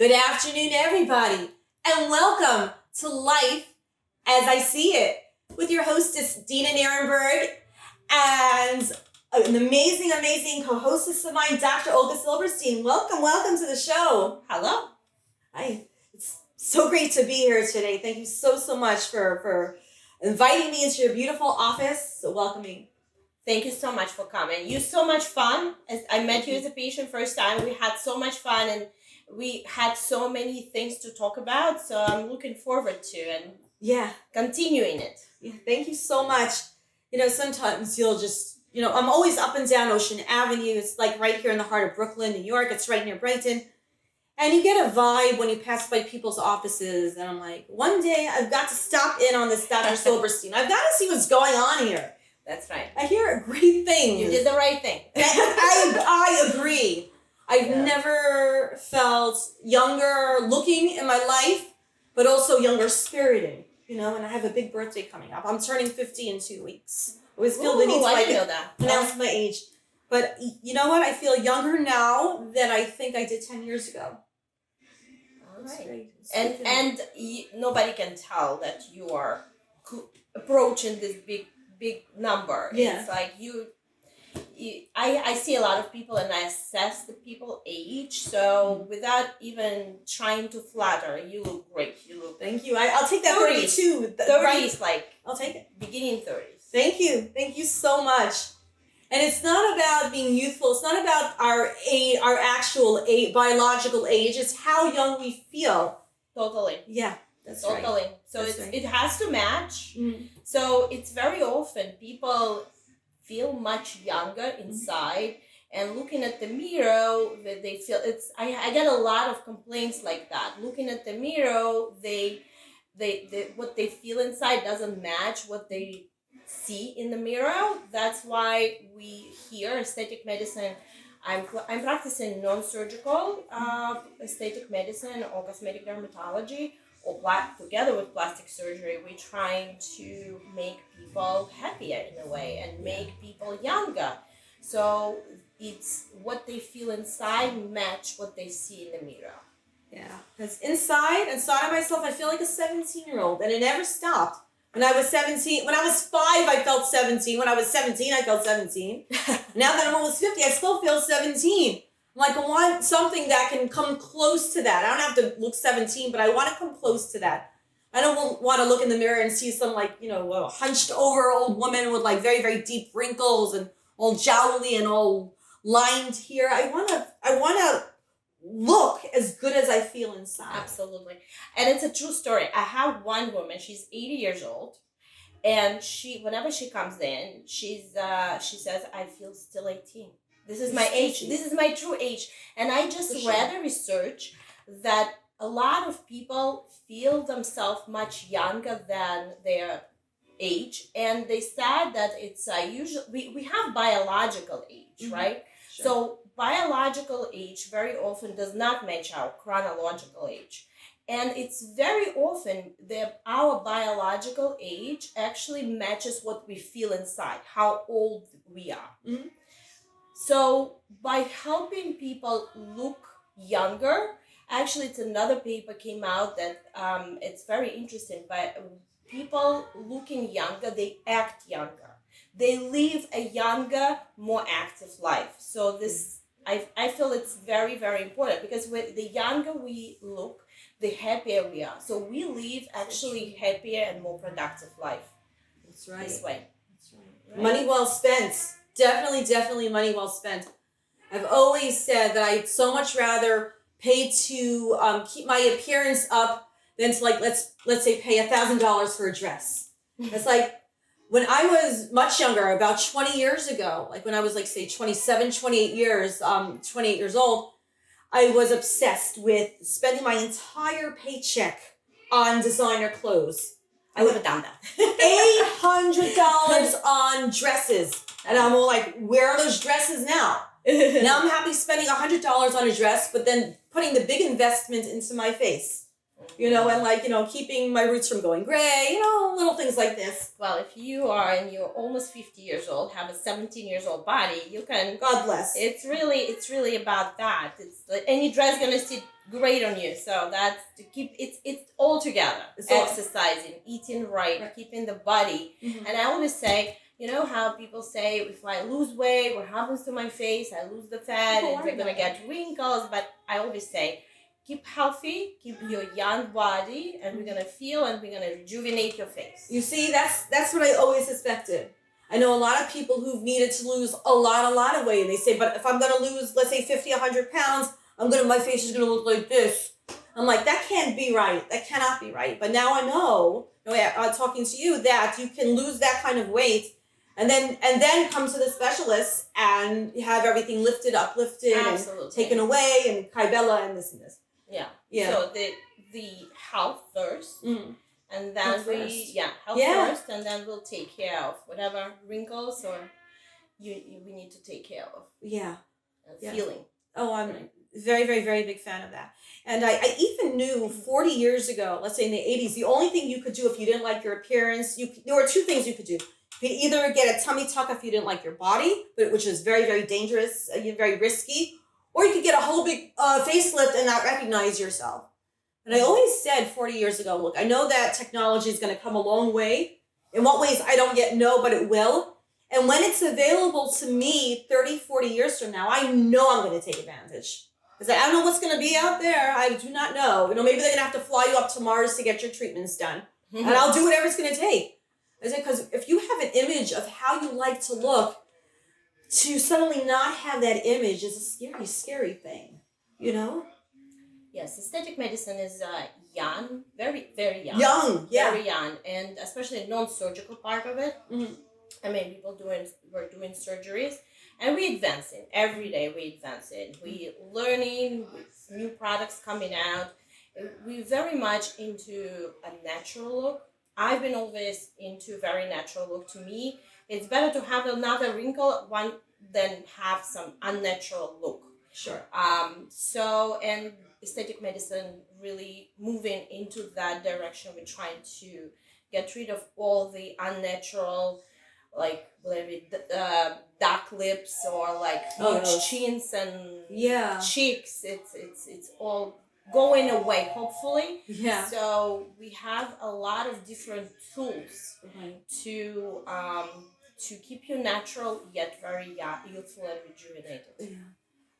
Good afternoon, everybody, and welcome to Life as I See It with your hostess, Dina Nierenberg, and an amazing co-hostess of mine, Dr. Olga Silberstein. Welcome to the show. Hello. Hi. It's so great to be here today. Thank you so much for inviting me into your beautiful office. So welcoming. Thank you so much for coming. You're so much fun. As I met you as a patient first time. We had so much fun and we had so many things to talk about. So I'm looking forward to and continuing it. Yeah, thank you so much. Sometimes you'll just, I'm always up and down Ocean Avenue. It's like right here in the heart of Brooklyn, New York. It's right near Brighton. And you get a vibe when you pass by people's offices. And I'm like, one day I've got to stop in on this Dr. Silberstein. I've got to see what's going on here. That's right. I hear great things. You did the right thing. I agree. I've never felt younger looking in my life, but also younger spirited, and I have a big birthday coming up. I'm turning 50 in 2 weeks. I always feel the need to announce my age. But you know what? I feel younger now than I think I did 10 years ago. All right. And nobody can tell that you are approaching this big number. Yeah. It's like I see a lot of people and I assess the people age. So without even trying to flatter, you look great. Thank you. I'll take that 32. 30s, like I'll take it. Beginning 30s. Thank you so much. And it's not about being youthful. It's not about our age, our actual age, biological age. It's how young we feel. Totally. Yeah. That's totally. Right. So it has to match. Mm-hmm. So it's very often people feel much younger inside, and looking at the mirror, they feel it's. I get a lot of complaints like that. Looking at the mirror, they what they feel inside doesn't match what they see in the mirror. That's why we here aesthetic medicine. I'm practicing non-surgical aesthetic medicine or cosmetic dermatology. Or together with plastic surgery, we're trying to make people happier in a way and make people younger. So it's what they feel inside match what they see in the mirror. Yeah, because inside of myself, I feel like a 17-year-old, and it never stopped. When I was 17, when I was 5, I felt 17. When I was 17, I felt 17. Now that I'm almost 50, I still feel 17. Like, I want something that can come close to that. I don't have to look 17, but I want to come close to that. I don't want to look in the mirror and see some, hunched over old woman with, very, very deep wrinkles and all jowly and all lined here. I want to look as good as I feel inside. Absolutely. And it's a true story. I have one woman, she's 80 years old. And whenever she comes in, she says, I feel still 18. This is my age. This is my true age. And I just read a research that a lot of people feel themselves much younger than their age. And they said that it's usually, we have biological age, right? Sure. So biological age very often does not match our chronological age. And it's very often that our biological age actually matches what we feel inside, how old we are. Mm-hmm. So by helping people look younger, actually it's another paper came out that it's very interesting, but people looking younger, they act younger. They live a younger, more active life. So this, I feel it's very, very important because the younger we look, the happier we are. So we live actually happier and more productive life. That's right. This way. That's right. Money well spent. Definitely money well spent. I've always said that I'd so much rather pay to keep my appearance up than to let's say pay $1,000 for a dress. It's like when I was much younger, about 20 years ago, like when I was say 27, 28 years old, I was obsessed with spending my entire paycheck on designer clothes. I would have done that. $800 on dresses. And I'm all like, where are those dresses now? Now I'm happy spending $100 on a dress, but then putting the big investment into my face. you know, and like, you know, keeping my roots from going gray, you know, little things like this. Well, if you are and you're almost 50 years old, have a 17 years old body, you can. God bless. It's really about that. It's like any dress gonna sit great on you. So that's to keep it's all together. Exercising, eating right, keeping the body. Mm-hmm. And I always say, you know how people say, if I lose weight, what happens to my face? I lose the fat, and they're gonna get wrinkles. But I always say, keep healthy, keep your young body, and we're gonna feel and we're gonna rejuvenate your face. You see, that's what I always suspected. I know a lot of people who've needed to lose a lot of weight, and they say, but if I'm gonna lose, let's say 50, 100 pounds, my face is gonna look like this. I'm like, that can't be right. That cannot be right. But now I know, talking to you, that you can lose that kind of weight and then come to the specialist and have everything uplifted Absolutely. And taken away and Kybella and this and this. Yeah. Yeah. So the health first, Mm-hmm. and then Health first, and then we'll take care of whatever wrinkles or we need to take care of. Yeah. Feeling. Oh, I'm very, very, very big fan of that. And I even knew 40 years ago, let's say in the 80s, the only thing you could do if you didn't like your appearance, there were two things you could do. You could either get a tummy tuck if you didn't like your body, which is very, very dangerous, very risky, or you could get a whole big facelift and not recognize yourself. And I always said 40 years ago, look, I know that technology is going to come a long way. In what ways, I don't yet know, but it will. And when it's available to me 30, 40 years from now, I know I'm going to take advantage. Because I don't know what's going to be out there. I do not know. You know, maybe they're going to have to fly you up to Mars to get your treatments done. Mm-hmm. And I'll do whatever it's going to take. Because if you have an image of how you like to look, to suddenly not have that image is a scary, scary thing. You know? Yes, aesthetic medicine is young, very, very young. Young, yeah. Very young, and especially the non-surgical part of it. Mm-hmm. I mean, we're doing surgeries, and we advancing every day. We advancing. We learning with new products coming out. We very much into a natural look. I've been always into very natural look. To me, it's better to have another wrinkle than have some unnatural look. Sure. And aesthetic medicine really moving into that direction. We're trying to get rid of all the unnatural, like dark lips or like huge chins and cheeks. It's all going away, hopefully. Yeah. So we have a lot of different tools to keep you natural yet very youthful and rejuvenated. Yeah.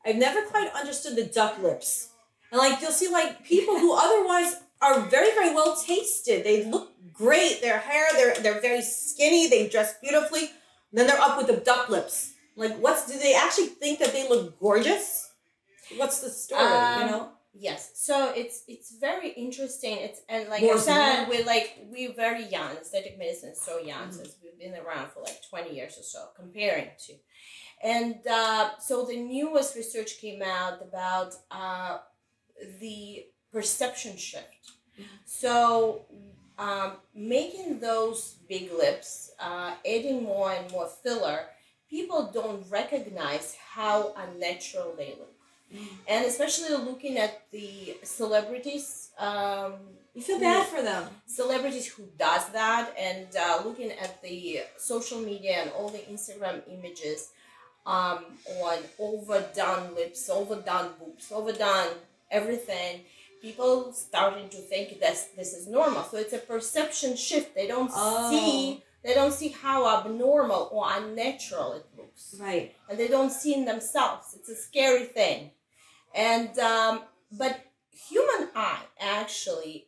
I've never quite understood the duck lips. And like you'll see like people who otherwise are very, very well tasted. They look great. Their hair, they're very skinny, they dress beautifully. And then they're up with the duck lips. Like do they actually think that they look gorgeous? What's the story, you know? Yes. So it's very interesting. And like More I said, we're very young. Aesthetic medicine is so young since we've been around for like 20 years or so, comparing to. And so the newest research came out about the perception shift. So making those big lips, adding more and more filler, people don't recognize how unnatural they look. And especially looking at the celebrities. You feel bad for them. Celebrities who does that, and looking at the social media and all the Instagram images on overdone lips, overdone boobs, overdone everything. People starting to think this is normal. So it's a perception shift. They don't see how abnormal or unnatural it looks. Right. And they don't see in themselves. It's a scary thing. And but human eye actually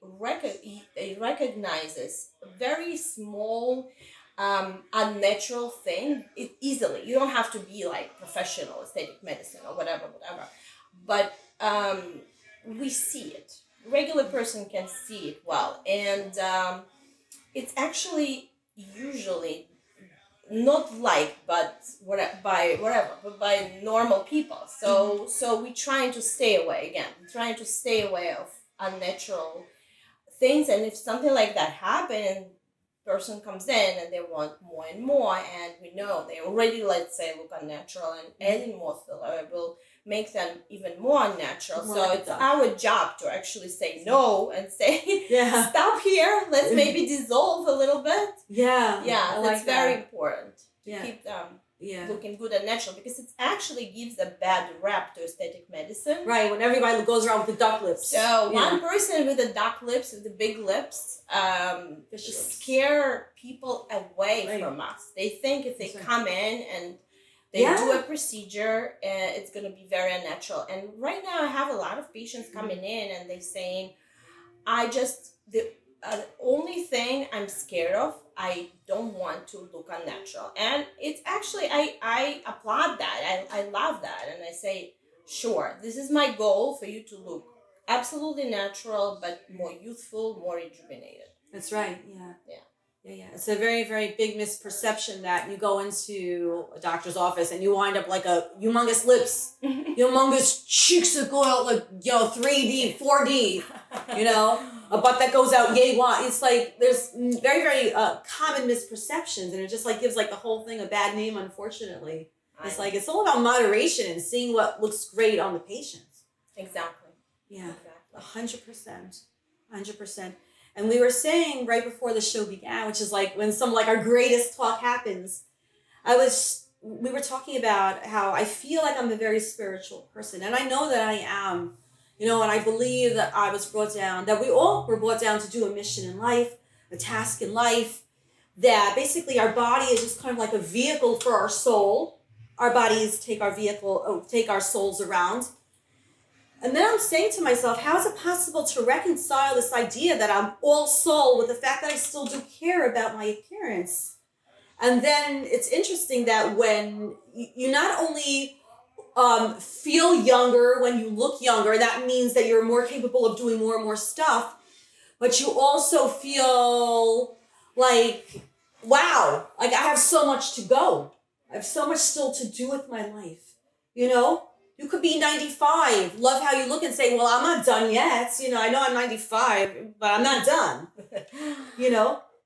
recognizes a very small unnatural thing easily. You don't have to be like professional aesthetic medicine or whatever. But we see it. Regular person can see it well. And it's actually usually not by normal people. So we're trying to stay away of unnatural things. And if something like that happens, person comes in and they want more and more, and we know they already, let's say, look unnatural, and adding more filler will make them even more unnatural. More So like a it's duck. our job to actually say no and say, Yeah. stop here, let's maybe dissolve a little bit. Yeah. Yeah, I that's like very that. important to Yeah. keep them Yeah. looking good and natural, because it actually gives a bad rap to aesthetic medicine. Right, when everybody goes around with the duck lips. So Yeah. one person with the duck lips, with the big lips, Fish lips. scare people away Right. from us. They think if they That's right. come in and they Yeah. do a procedure, it's going to be very unnatural. And right now I have a lot of patients coming in and they saying, the only thing I'm scared of, I don't want to look unnatural. And it's actually, I applaud that. I love that. And I say, sure, this is my goal, for you to look absolutely natural, but more youthful, more rejuvenated. That's right. Yeah. Yeah. Yeah. It's a very, very big misperception that you go into a doctor's office and you wind up like a humongous lips, humongous cheeks that go out like, 3D, 4D, a butt that goes out yay wide. It's like there's very, very common misperceptions, and it just like gives like the whole thing a bad name, unfortunately. It's like it's all about moderation and seeing what looks great on the patients. Exactly. Yeah. Exactly. 100%. And we were saying right before the show began, which is like when some like our greatest talk happens, we were talking about how I feel like I'm a very spiritual person, and I know that I am, and I believe that I was brought down, that we all were brought down to do a mission in life, a task in life, that basically our body is just kind of like a vehicle for our soul. Our bodies take our souls around. And then I'm saying to myself, how is it possible to reconcile this idea that I'm all soul with the fact that I still do care about my appearance? And then it's interesting that when you not only feel younger when you look younger, that means that you're more capable of doing more and more stuff, but you also feel like, wow, like I have so much to go. I have so much still to do with my life, You could be 95, love how you look, and say, well, I'm not done yet. I know I'm 95, but I'm not done,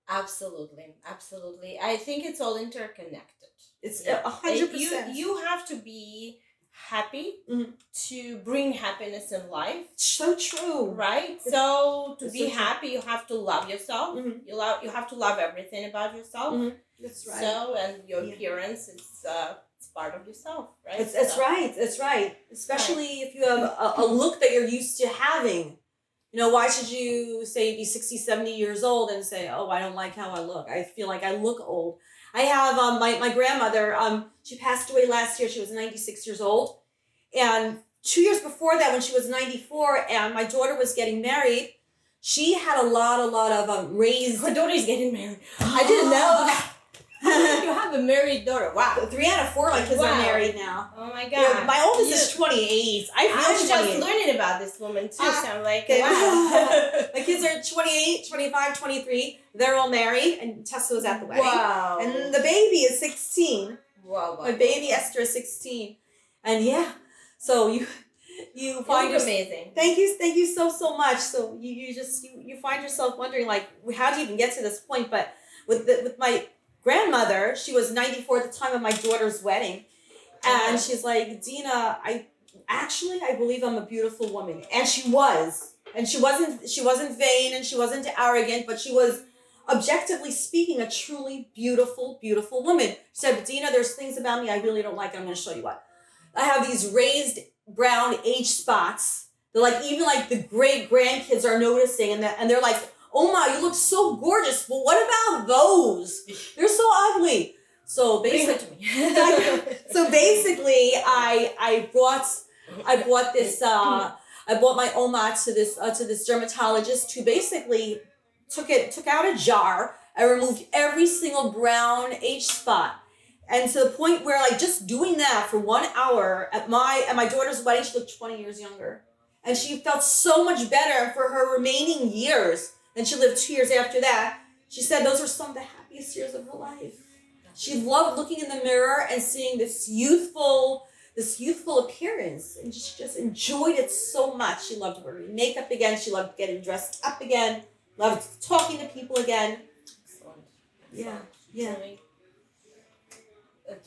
Absolutely. I think it's all interconnected. It's 100%. You have to be happy to bring happiness in life. So true. Right? So to be so happy, you have to love yourself. You have to love everything about yourself. That's right. So, and your appearance, it's part of yourself, right? That's right. Especially if you have a look that you're used to having. Why should you say be 60, 70 years old and say, oh, I don't like how I look. I feel like I look old. I have my grandmother, she passed away last year. She was 96 years old. And 2 years before that, when she was 94 and my daughter was getting married, she had a lot of raised... Her daughter's getting married. I didn't know that. You have a married daughter. Wow. 3 out of 4 of my kids are married now. Oh my God. My oldest is 28. I was just learning about this woman too, so I'm like, wow. My kids are 28, 25, 23. They're all married, and Tessa was at the wedding. Wow. And the baby is 16. Wow. My baby Esther is 16. And yeah, so you find yourself amazing. Thank you so much. So you find yourself wondering, like, how do you even get to this point? But with my grandmother, she was 94 at the time of my daughter's wedding, and she's like, Dina, I believe I'm a beautiful woman, and she was, and she wasn't vain, and she wasn't arrogant, but she was, objectively speaking, a truly beautiful woman. She said, Dina, there's things about me I really don't like, and I'm going to show you what. I have these raised brown age spots. They're like, even like the great grandkids are noticing, and they're like, oh my, you look so gorgeous, but what about those? They're so ugly. So basically, I bought my Oma to this dermatologist who basically took out a jar and removed every single brown age spot. And to the point where, like, just doing that for 1 hour at my daughter's wedding, she looked 20 years younger. And she felt so much better for her remaining years. And she lived 2 years after that. She said those were some of the happiest years of her life. She loved looking in the mirror and seeing this youthful appearance, and just enjoyed it so much. She loved wearing makeup again. She loved getting dressed up again. Loved talking to people again. Excellent. Yeah. Yeah. Truly,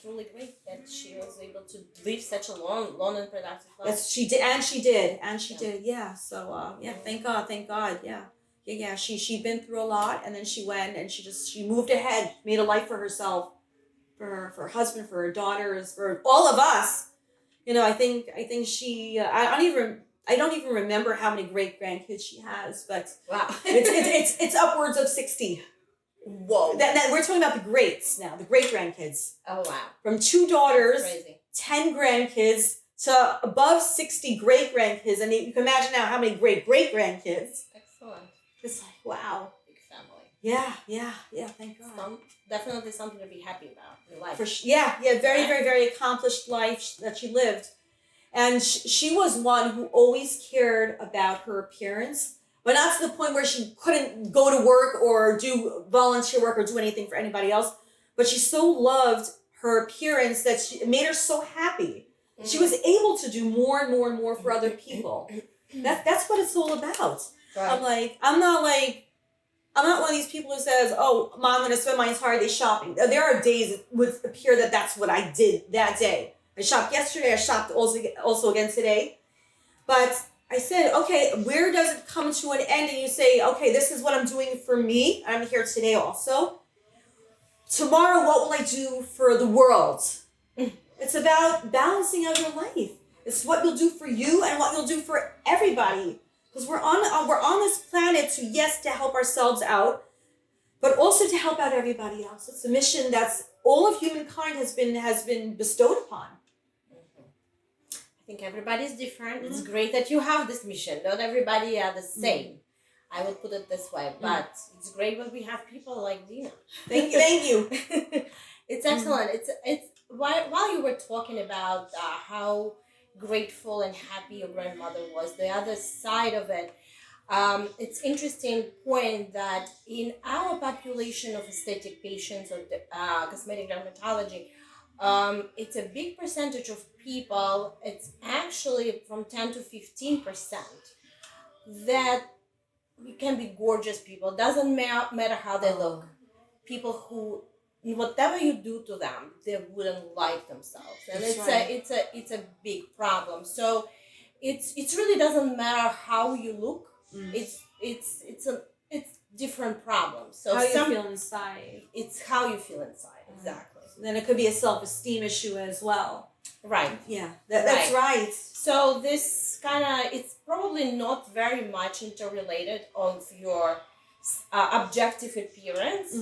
truly great that she was able to live such a long and productive life. Yes, she did, and she did, and she Yeah. did. Yeah. So, yeah. Thank God. Thank God. Yeah. Yeah. Yeah. She'd been through a lot, and then she went, and she moved ahead, made a life for herself, for her husband, for her daughters, for all of us. You know, I think she. I don't even remember how many great grandkids she has, but Wow. it's upwards of 60. Whoa. That we're talking about the greats now, the great grandkids. Oh wow. From 2 daughters, Crazy. 10 grandkids to above 60 great grandkids, and you can imagine now how many great grandkids. Excellent. It's like, wow. Big family. Yeah. Thank God. Definitely something to be happy about in life. Very accomplished life that she lived, and she was one who always cared about her appearance, but not to the point where she couldn't go to work or do volunteer work or do anything for anybody else. But she so loved her appearance that it made her so happy. She was able to do more and more for other people. That's what it's all about. Right. I'm not one of these people who says, "Oh, Mom, I'm going to spend my entire day shopping." There are days it would appear that that's what I did that day. I shopped yesterday. I shopped also again today. But I said, okay, where does it come to an end? And you say, okay, this is what I'm doing for me. I'm here today also. Tomorrow, what will I do for the world? It's about balancing out your life. It's what you'll do for you and what you'll do for everybody. Because we're on this planet to help ourselves out, but also to help out everybody else. It's a mission that's all of humankind has been bestowed upon. I think everybody's different. It's great that you have this mission. Not everybody are the same. I would put it this way, but it's great when we have people like Dina. Thank you. It's excellent. It's while you were talking about how grateful and happy your grandmother was, the other side of it, it's interesting point that in our population of aesthetic patients or cosmetic dermatology, it's a big percentage of people. It's actually from 10 to 15% that can be gorgeous people. Doesn't matter how they look. People who, whatever you do to them, they wouldn't like themselves, and it's a big problem. So it's really doesn't matter how you look. It's different problems. So how you feel inside. It's how you feel inside. Exactly. Then it could be a self-esteem issue as well. Right. Yeah, that's right. So this it's probably not very much interrelated of your objective appearance.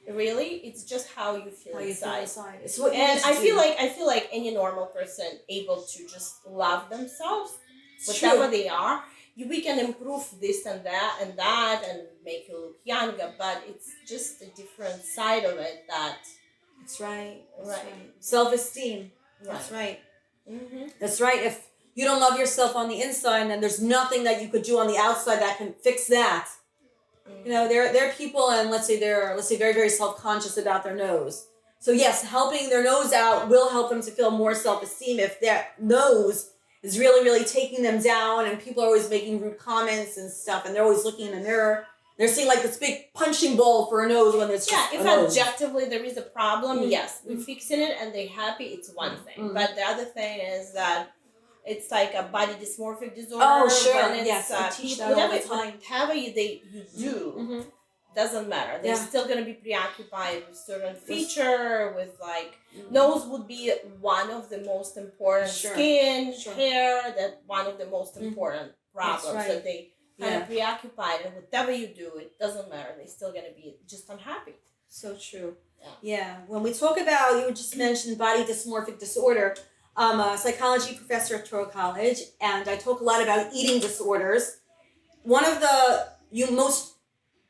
Really, it's just how you feel inside. It's what you and I feel like any normal person able to just love themselves, whatever they are. We can improve this and that and make you look younger, but it's just a different side of it that. That's right. Right. Self-esteem. Right. That's right. Mm-hmm. That's right. If you don't love yourself on the inside, then there's nothing that you could do on the outside that can fix that. You know, there are people, and let's say very, very self-conscious about their nose. So yes, helping their nose out will help them to feel more self-esteem if their nose is really, really taking them down, and people are always making rude comments and stuff, and they're always looking in the mirror. They're seeing like this big punching ball for a nose when it's just if a nose. Objectively there is a problem, yes, we're fixing it and they're happy, it's one thing. But the other thing is that it's like a body dysmorphic disorder. Oh, sure. When it's, yes, I teach that all the time. Whatever you do, doesn't matter. They're still going to be preoccupied with certain feature, with like, nose would be one of the most important, skin, hair, that one of the most important problems that they kind of preoccupied, and whatever you do, it doesn't matter. They're still going to be just unhappy. So true. Yeah. When we talk about, you just mentioned body dysmorphic disorder, I'm a psychology professor at Touro College, and I talk a lot about eating disorders. One of the most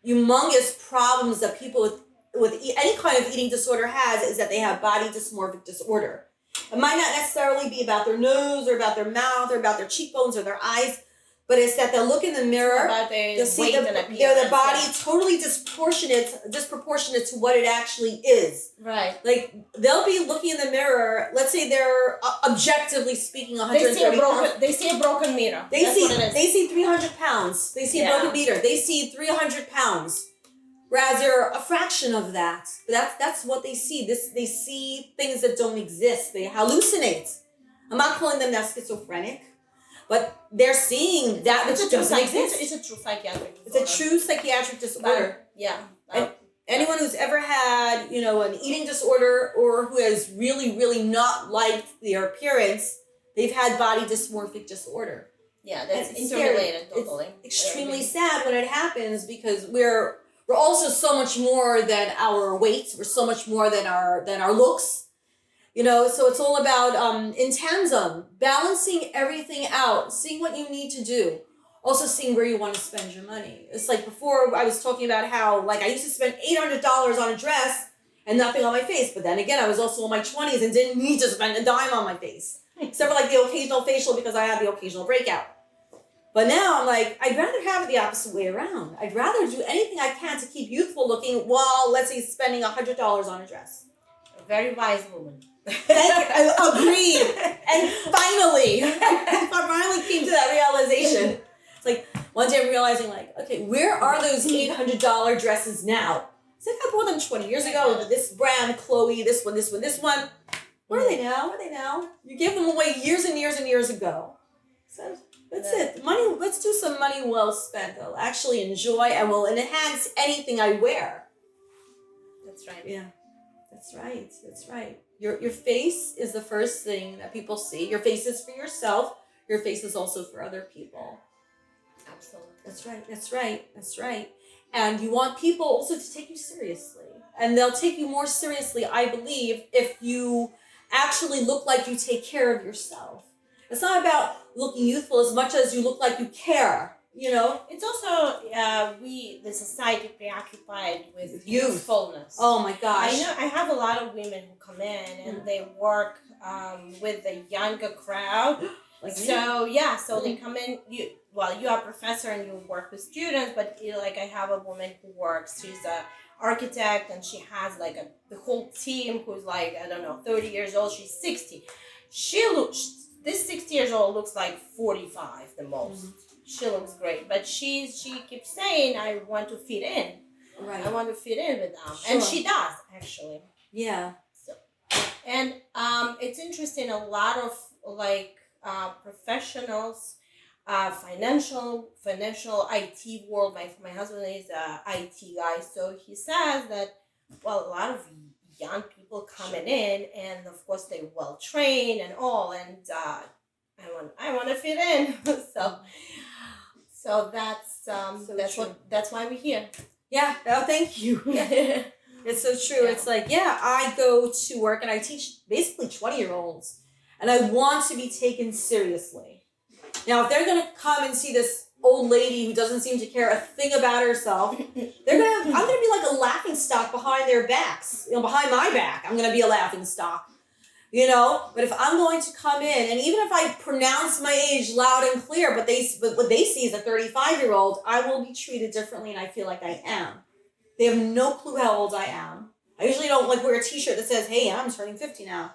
humongous problems that people with any kind of eating disorder has is that they have body dysmorphic disorder. It might not necessarily be about their nose or about their mouth or about their cheekbones or their eyes, but it's that they'll look in the mirror, they'll see their body totally disproportionate to what it actually is. Right. Like, they'll be looking in the mirror, let's say they're objectively speaking 130 pounds. They see a broken mirror. They see 300 pounds. They see a broken meter. They see 300 pounds. Whereas you're a fraction of that. That's what they see. They see things that don't exist. They hallucinate. I'm not calling them that schizophrenic, but they're seeing that which doesn't exist. It's a true psychiatric It's disorder. a true psychiatric disorder. Yeah. And anyone who's ever had, an eating disorder or who has really, really not liked their appearance, they've had body dysmorphic disorder. Yeah, that's And it's interrelated scary. totally. It's extremely sad when it happens because we're also so much more than our weight. We're so much more than our looks. So it's all about in tandem, balancing everything out, seeing what you need to do. Also seeing where you want to spend your money. It's like before I was talking about how I used to spend $800 on a dress and nothing on my face. But then again, I was also in my 20s and didn't need to spend a dime on my face. Except for the occasional facial because I had the occasional breakout. But now I'm I'd rather have it the opposite way around. I'd rather do anything I can to keep youthful looking while, let's say, spending $100 on a dress. A very wise woman. I agreed. And finally, I finally came to that realization. It's one day I'm realizing, okay, where are those $800 dresses now? It's I bought them 20 years ago. This brand, Chloe, this one. Where are they now? You gave them away years and years and years ago. So that's it. Money. Let's do some money well spent. I'll actually enjoy and will enhance anything I wear. That's right. Yeah, that's right. Your face is the first thing that people see. Your face is for yourself. Your face is also for other people. Absolutely. That's right. And you want people also to take you seriously. And they'll take you more seriously, I believe, if you actually look like you take care of yourself. It's not about looking youthful as much as you look like you care, It's also, the society preoccupied with Youth. youthfulness. Oh my gosh. I have a lot of women who come in and they work with the younger crowd. So they come in, you are a professor and you work with students, but I have a woman who works, she's a architect and she has the whole team who's 30 years old, she's 60. This 60 years old looks like 45 the most. Mm-hmm. She looks great, but she keeps saying, I want to fit in. Right. I want to fit in with them. Sure. And she does, actually. Yeah. So, and it's interesting, a lot of professionals, financial IT world. My husband is a IT guy, so he says that a lot of young people coming in, and of course they're well trained and all, and I want to fit in. so that's why we're here. Yeah. Oh, thank you. It's so true. Yeah. It's I go to work and I teach basically 20-year-olds. And I want to be taken seriously. Now, if they're going to come and see this old lady who doesn't seem to care a thing about herself, I'm going to be like a laughing stock behind their backs. Behind my back, I'm going to be a laughing stock. But if I'm going to come in, and even if I pronounce my age loud and clear, but what they see is a 35-year-old, I will be treated differently, and I feel like I am. They have no clue how old I am. I usually don't wear a t-shirt that says, hey, I'm turning 50 now,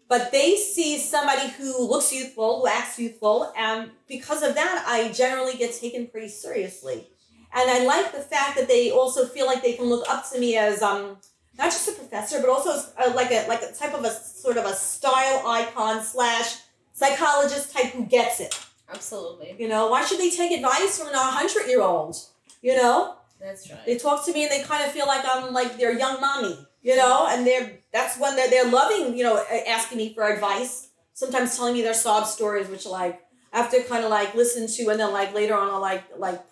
But they see somebody who looks youthful, who acts youthful, and because of that, I generally get taken pretty seriously. And I like the fact that they also feel like they can look up to me as not just a professor, but also as like a type of a sort of a style icon / psychologist type who gets it. Absolutely. Why should they take advice from a 100-year-old? That's right. They talk to me and they kind of feel like I'm like their young mommy. And that's when they're loving, asking me for advice. Sometimes telling me their sob stories, which I have to kind of listen to, and then later on I'll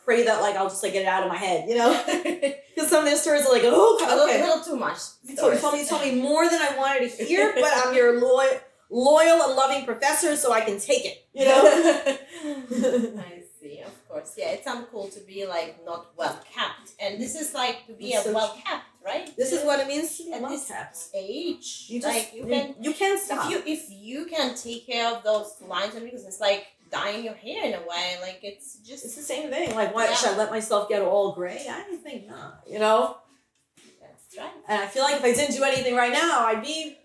pray that I'll just get it out of my head, because some of their stories are okay, a little too much. You told me more than I wanted to hear, but I'm your loyal and loving professor, so I can take it. I see, of course, yeah. It's uncool to be not well kept, and this is to be well kept. Right. This is what it means to be at this age. You can't stop. If you can take care of those lines and wrinkles, it's like dyeing your hair in a way. It's the same thing. Why should I let myself get all gray? I don't think not. That's right. And I feel like if I didn't do anything right now, I'd be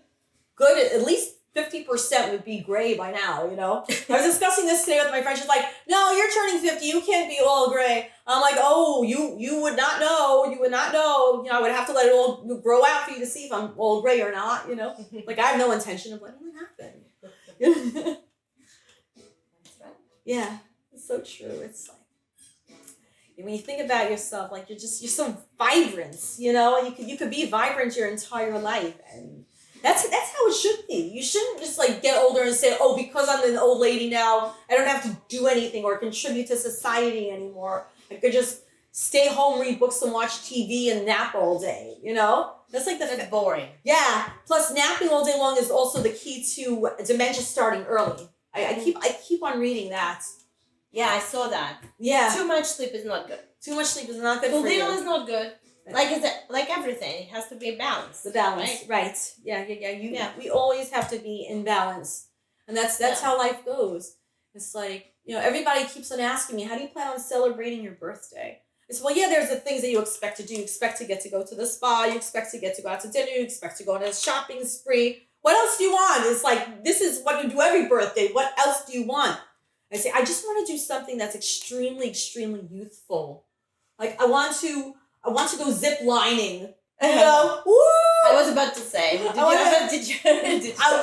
good at least 50% would be gray by now, you know? I was discussing this today with my friend. She's like, no, you're turning 50. You can't be all gray. I'm like, oh, you would not know. You would not know. You know, I would have to let it all grow out for you to see if I'm all gray or not, you know? Like, I have no intention of letting it happen. That's right. Yeah, it's so true. It's like, when you think about yourself, like you're so vibrant, you know, and you could be vibrant your entire life, and that's how it should be. You shouldn't just like get older and say, oh, because I'm an old lady now, I don't have to do anything or contribute to society anymore. I could just stay home, read books, and watch TV and nap all day. You know, that's boring. Yeah. Plus, napping all day long is also the key to dementia starting early. I keep on reading that. Yeah, I saw that. Yeah. Too much sleep is not good. Too much sleep is not good Too for you. little is not good. Like everything, it has to be balanced. The balance, right? Yeah. We always have to be in balance, and that's how life goes. It's like, you know, everybody keeps on asking me, how do you plan on celebrating your birthday? It's, well, yeah, there's the things that you expect to do. You expect to get to go to the spa. You expect to get to go out to dinner. You expect to go on a shopping spree. What else do you want? It's like, this is what you do every birthday. What else do you want? I say, I just want to do something that's extremely, extremely youthful. Like, I want to go zip lining. You know? Woo! I was about to say, did you I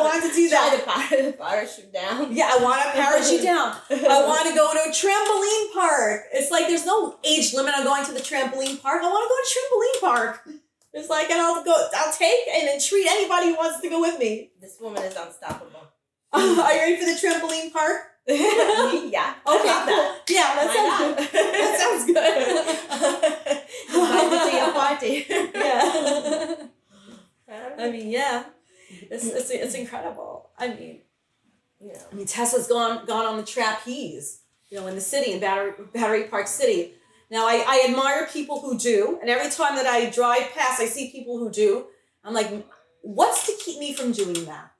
want to do that. Try the parachute down? Yeah, I want to parachute down. I want to go to a trampoline park. It's like there's no age limit on going to the trampoline park. I want to go to trampoline park. It's like, and I'll take and treat anybody who wants to go with me. This woman is unstoppable. Are you ready for the trampoline park? Yeah. Okay, cool. Yeah, that sounds good. Invite me to your party. Yeah. I mean, yeah. It's incredible. I mean, Tesla's gone on the trapeze, you know, in the city, in Battery Park City. Now, I admire people who do, and every time that I drive past, I see people who do. I'm like, what's to keep me from doing that?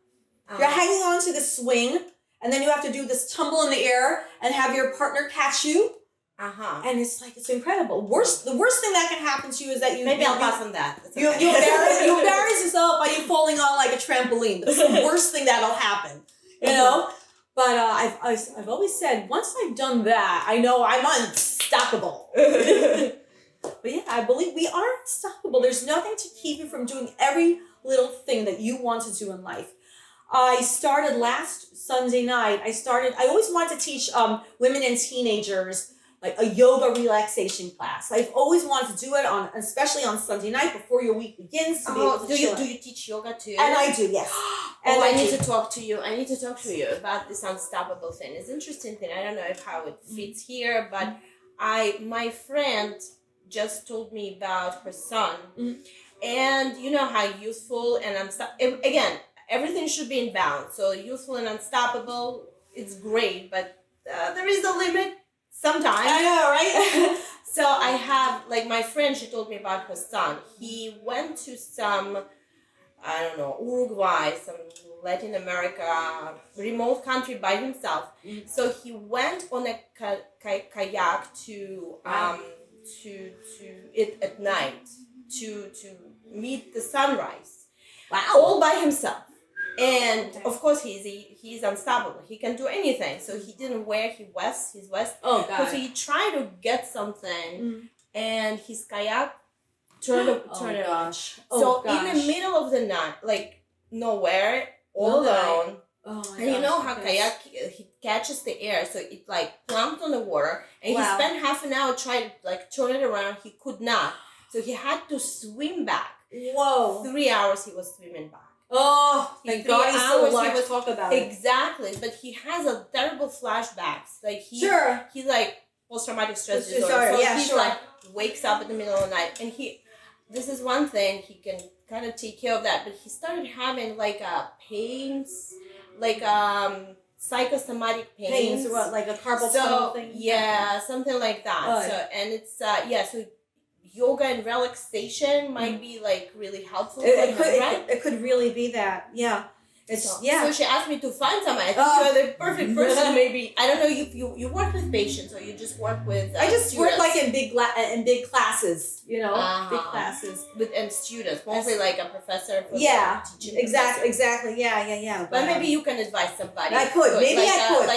You're hanging on to the swing, and then you have to do this tumble in the air and have your partner catch you. And it's like, it's incredible. The worst thing that can happen to you is that maybe I'll pass on that. You embarrass yourself by you falling on like a trampoline. That's the worst thing that'll happen, you know. But I've always said, once I've done that, I know I'm unstoppable. But yeah, I believe we are unstoppable. There's nothing to keep you from doing every little thing that you want to do in life. I started last Sunday night. I always wanted to teach women and teenagers like a yoga relaxation class. I've always wanted to do it especially on Sunday night before your week begins. To be able to do you teach yoga too? And I do, yes. And I need to talk to you. I need to talk to you about this unstoppable thing. It's an interesting thing. I don't know how it fits here, but my friend just told me about her son, and you know how youthful and again, everything should be in balance. So youthful and unstoppable, it's great, but there is a limit. Sometimes. I know, right? So I have, like, my friend, she told me about her son. He went to some, I don't know, Uruguay, some Latin America, remote country by himself. So he went on a kayak to it at night to meet the sunrise. Wow. All by himself. And of course he's unstoppable. He can do anything. So he didn't wear his vest. Oh God. So he tried to get something, and his kayak turned it gosh. In the middle of the night, like nowhere, all alone. Oh my and you know how kayak, he catches the air, so it like plumped on the water, and he spent half an hour trying to like turn it around. He could not, so he had to swim back. Whoa! 3 hours he was swimming back. Oh, thank God he's still alive to talk about it. Exactly, but he has a terrible flashbacks. Like he like post-traumatic stress disorder. So he like wakes up in the middle of the night, and this is one thing, he can kind of take care of that. But he started having like pains, like psychosomatic pains. Or what, like a carpal tunnel thing? Yeah, something like that. So and it's so yoga and relaxation might be like really helpful. It could really be that. Yeah. It's So she asked me to find someone. I think you're the perfect person. Maybe I don't know if you work with patients or you just work with. I just students. work like in big classes, big classes and students, mostly like a professor. For teaching exactly. Yeah. But maybe you can advise somebody. I could. Maybe I could.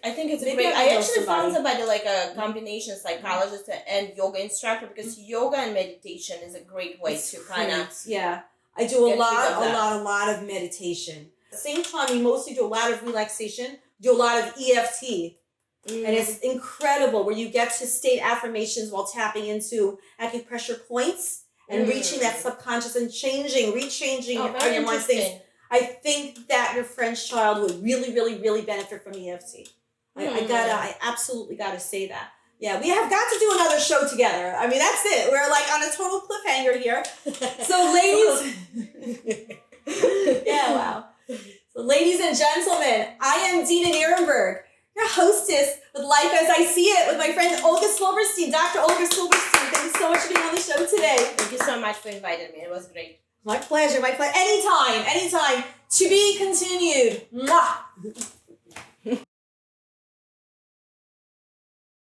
I think it's Maybe great. I I know actually found somebody. somebody like a combination psychologist and yoga instructor because yoga and meditation is a great way to kind of. Yeah. I do a Get rid of lot of meditation. At the same time, we mostly do a lot of relaxation, do a lot of EFT. And it's incredible where you get to state affirmations while tapping into acupressure points and reaching that subconscious and rechanging how your mind thinks. I think that your French child would really, really, really benefit from EFT. I absolutely gotta say that. Yeah, we have got to do another show together. I mean, that's it. We're like on a total cliffhanger here. So, ladies, wow. So, ladies and gentlemen, I am Dina Nierenberg, your hostess with Life as I See It with my friend Olga Silverstein, Dr. Olga Silverstein. Thank you so much for being on the show today. Thank you so much for inviting me. It was great. My pleasure. Anytime. To be continued. Mwah.